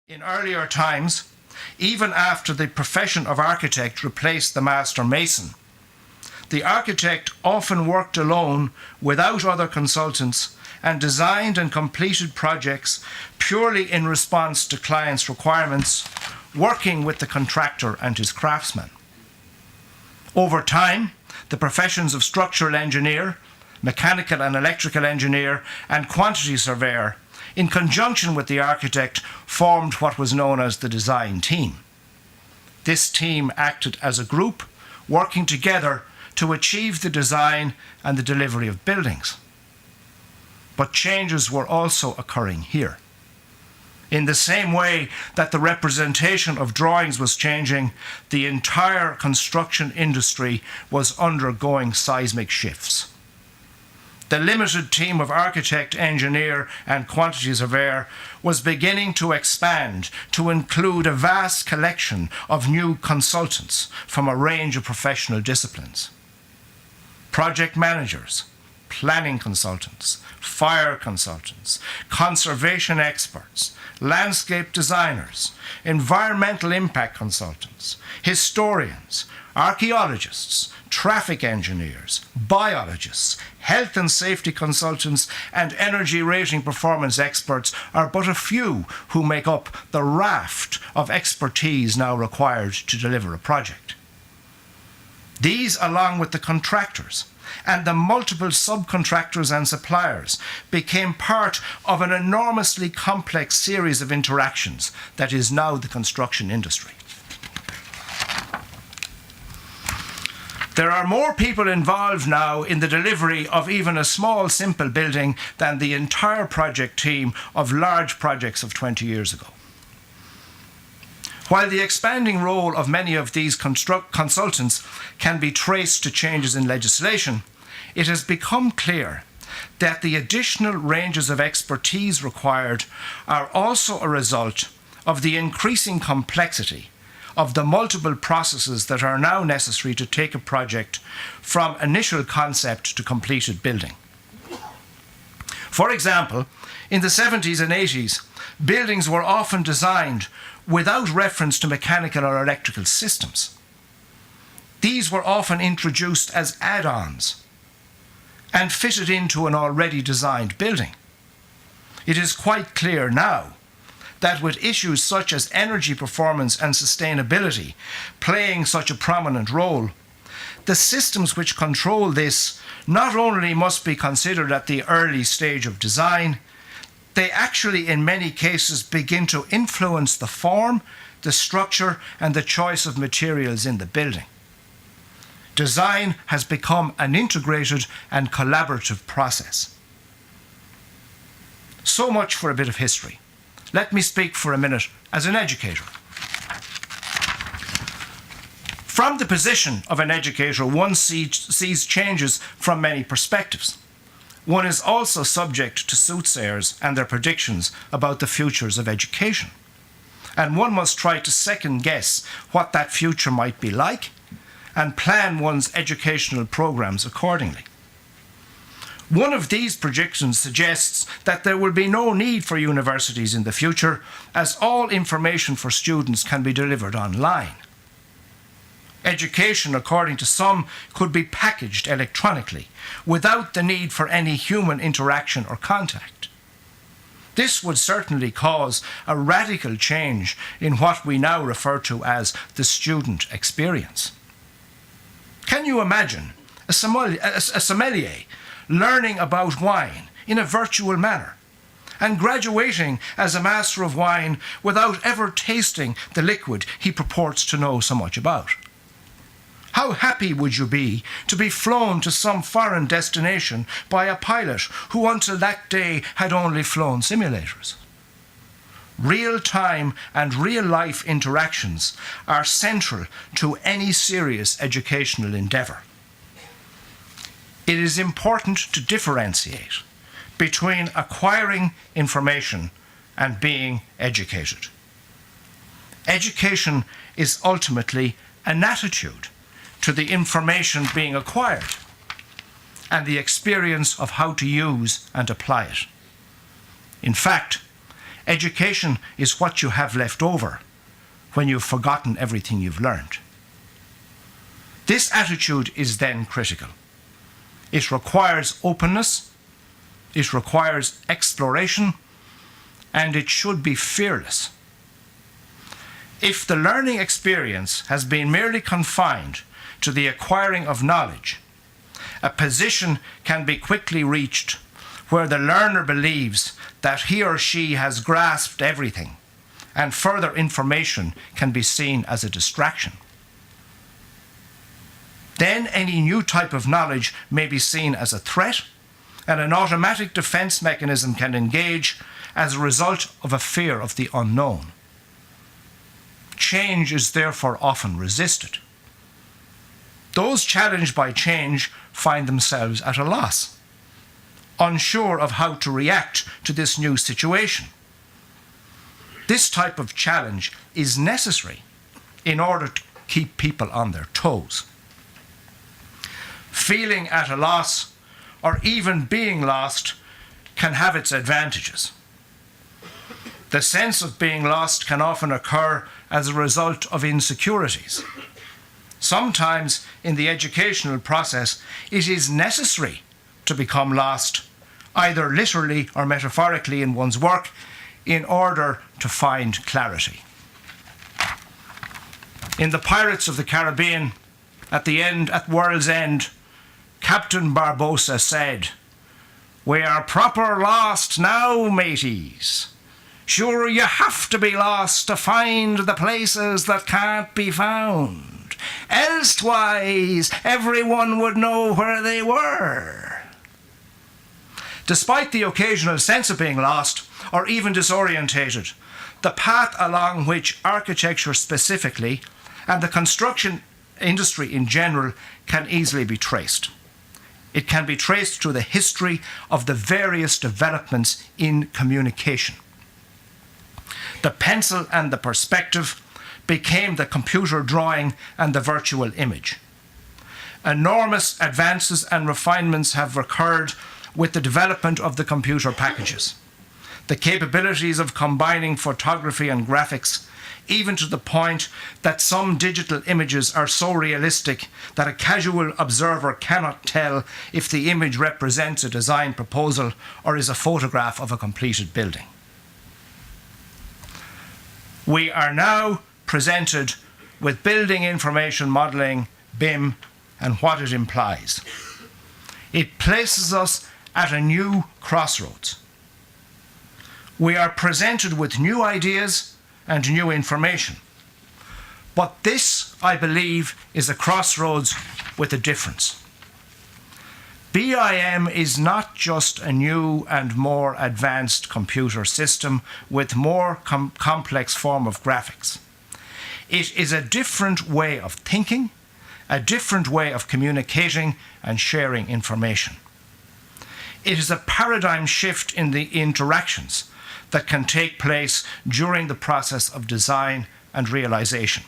In earlier times, even after the profession of architect replaced the master mason, the architect often worked alone without other consultants and designed and completed projects purely in response to clients' requirements, working with the contractor and his craftsmen. Over time, the professions of structural engineer, mechanical and electrical engineer, and quantity surveyor, in conjunction with the architect, formed what was known as the design team. This team acted as a group, working together to achieve the design and the delivery of buildings. But changes were also occurring here. In the same way that the representation of drawings was changing, the entire construction industry was undergoing seismic shifts. The limited team of architect, engineer, and quantity surveyor was beginning to expand to include a vast collection of new consultants from a range of professional disciplines. Project managers, planning consultants, fire consultants, conservation experts, landscape designers, environmental impact consultants, historians, archaeologists, traffic engineers, biologists, health and safety consultants, and energy rating performance experts are but a few who make up the raft of expertise now required to deliver a project. These, along with the contractors and the multiple subcontractors and suppliers, became part of an enormously complex series of interactions that is now the construction industry. There are more people involved now in the delivery of even a small, simple building than the entire project team of large projects of 20 years ago. While the expanding role of many of these consultants can be traced to changes in legislation, it has become clear that the additional ranges of expertise required are also a result of the increasing complexity of the multiple processes that are now necessary to take a project from initial concept to completed building. For example, in the 70s and 80s, buildings were often designed without reference to mechanical or electrical systems. These were often introduced as add-ons and fitted into an already designed building. It is quite clear now that with issues such as energy performance and sustainability playing such a prominent role, the systems which control this not only must be considered at the early stage of design, they actually in many cases begin to influence the form, the structure, and the choice of materials in the building. Design has become an integrated and collaborative process. So much for a bit of history. Let me speak for a minute as an educator. From the position of an educator, one sees changes from many perspectives. One is also subject to soothsayers and their predictions about the futures of education. And one must try to second guess what that future might be like and plan one's educational programs accordingly. One of these predictions suggests that there will be no need for universities in the future, as all information for students can be delivered online. Education, according to some, could be packaged electronically without the need for any human interaction or contact. This would certainly cause a radical change in what we now refer to as the student experience. Can you imagine a sommelier learning about wine in a virtual manner and graduating as a master of wine without ever tasting the liquid he purports to know so much about? How happy would you be to be flown to some foreign destination by a pilot who until that day had only flown simulators? Real-time and real-life interactions are central to any serious educational endeavour. It is important to differentiate between acquiring information and being educated. Education is ultimately an attitude to the information being acquired and the experience of how to use and apply it. In fact, Education is what you have left over when you've forgotten everything you've learned. This attitude is then critical. It requires openness, it requires exploration, and it should be fearless. If the learning experience has been merely confined to the acquiring of knowledge, a position can be quickly reached where the learner believes that he or she has grasped everything, and further information can be seen as a distraction. Then any new type of knowledge may be seen as a threat, and an automatic defense mechanism can engage as a result of a fear of the unknown. Change is therefore often resisted. Those challenged by change find themselves at a loss, unsure of how to react to this new situation. This type of challenge is necessary in order to keep people on their toes. Feeling at a loss, or even being lost, can have its advantages. The sense of being lost can often occur as a result of insecurities. Sometimes in the educational process, it is necessary to become lost, either literally or metaphorically in one's work, in order to find clarity. In The Pirates of the Caribbean, at World's End, Captain Barbossa said, "We are proper lost now, mateys. Sure, you have to be lost to find the places that can't be found. Elsewise, everyone would know where they were." Despite the occasional sense of being lost, or even disorientated, the path along which architecture specifically, and the construction industry in general, can easily be traced. It can be traced through the history of the various developments in communication. The pencil and the perspective became the computer drawing and the virtual image. Enormous advances and refinements have occurred with the development of the computer packages. The capabilities of combining photography and graphics, even to the point that some digital images are so realistic that a casual observer cannot tell if the image represents a design proposal or is a photograph of a completed building. We are now presented with building information modelling, BIM, and what it implies. It places us at a new crossroads. We are presented with new ideas and new information. But this, I believe, is a crossroads with a difference. BIM is not just a new and more advanced computer system with more complex form of graphics. It is a different way of thinking, a different way of communicating and sharing information. It is a paradigm shift in the interactions that can take place during the process of design and realization.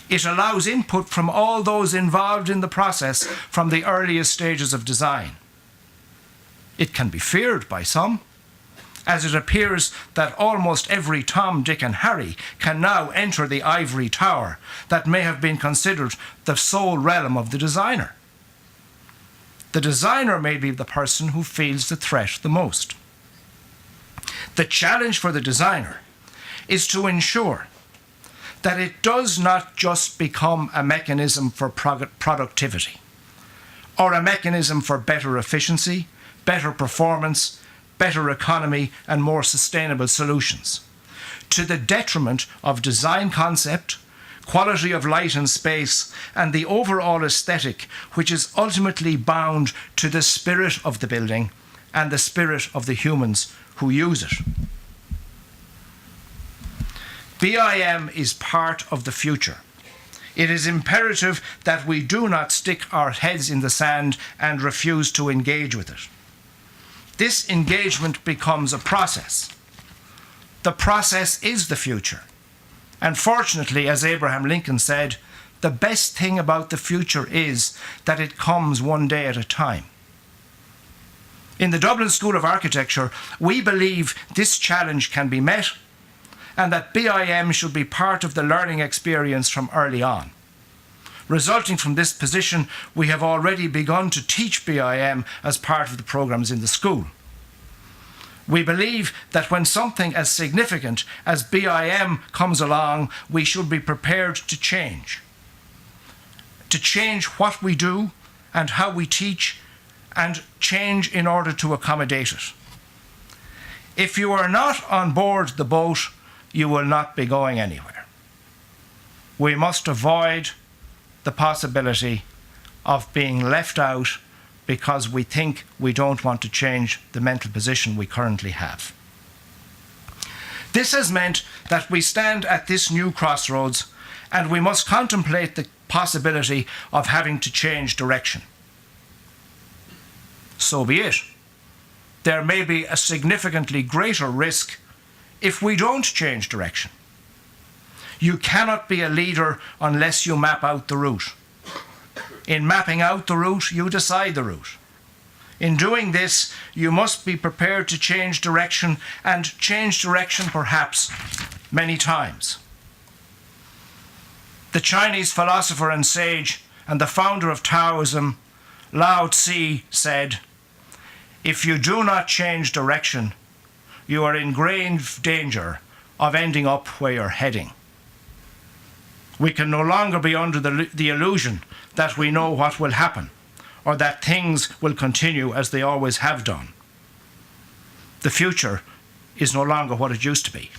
It allows input from all those involved in the process from the earliest stages of design. It can be feared by some, as it appears that almost every Tom, Dick and Harry can now enter the ivory tower that may have been considered the sole realm of the designer. The designer may be the person who feels the threat the most. The challenge for the designer is to ensure that it does not just become a mechanism for productivity or a mechanism for better efficiency, better performance, better economy, and more sustainable solutions, to the detriment of design concept, quality of light and space, and the overall aesthetic, which is ultimately bound to the spirit of the building and the spirit of the humans who use it. BIM is part of the future. It is imperative that we do not stick our heads in the sand and refuse to engage with it. This engagement becomes a process. The process is the future. And fortunately, as Abraham Lincoln said, the best thing about the future is that it comes one day at a time. In the Dublin School of Architecture, we believe this challenge can be met and that BIM should be part of the learning experience from early on. Resulting from this position, we have already begun to teach BIM as part of the programmes in the school. We believe that when something as significant as BIM comes along, we should be prepared to change what we do and how we teach, and change in order to accommodate it. If you are not on board the boat, you will not be going anywhere. We must avoid the possibility of being left out because we think we don't want to change the mental position we currently have. This has meant that we stand at this new crossroads and we must contemplate the possibility of having to change direction. So be it. There may be a significantly greater risk if we don't change direction. You cannot be a leader unless you map out the route. In mapping out the route, you decide the route. In doing this, you must be prepared to change direction, and change direction perhaps many times. The Chinese philosopher and sage and the founder of Taoism, Lao Tzu, said, "If you do not change direction, you are in grave danger of ending up where you're heading." We can no longer be under the illusion that we know what will happen or that things will continue as they always have done. The future is no longer what it used to be.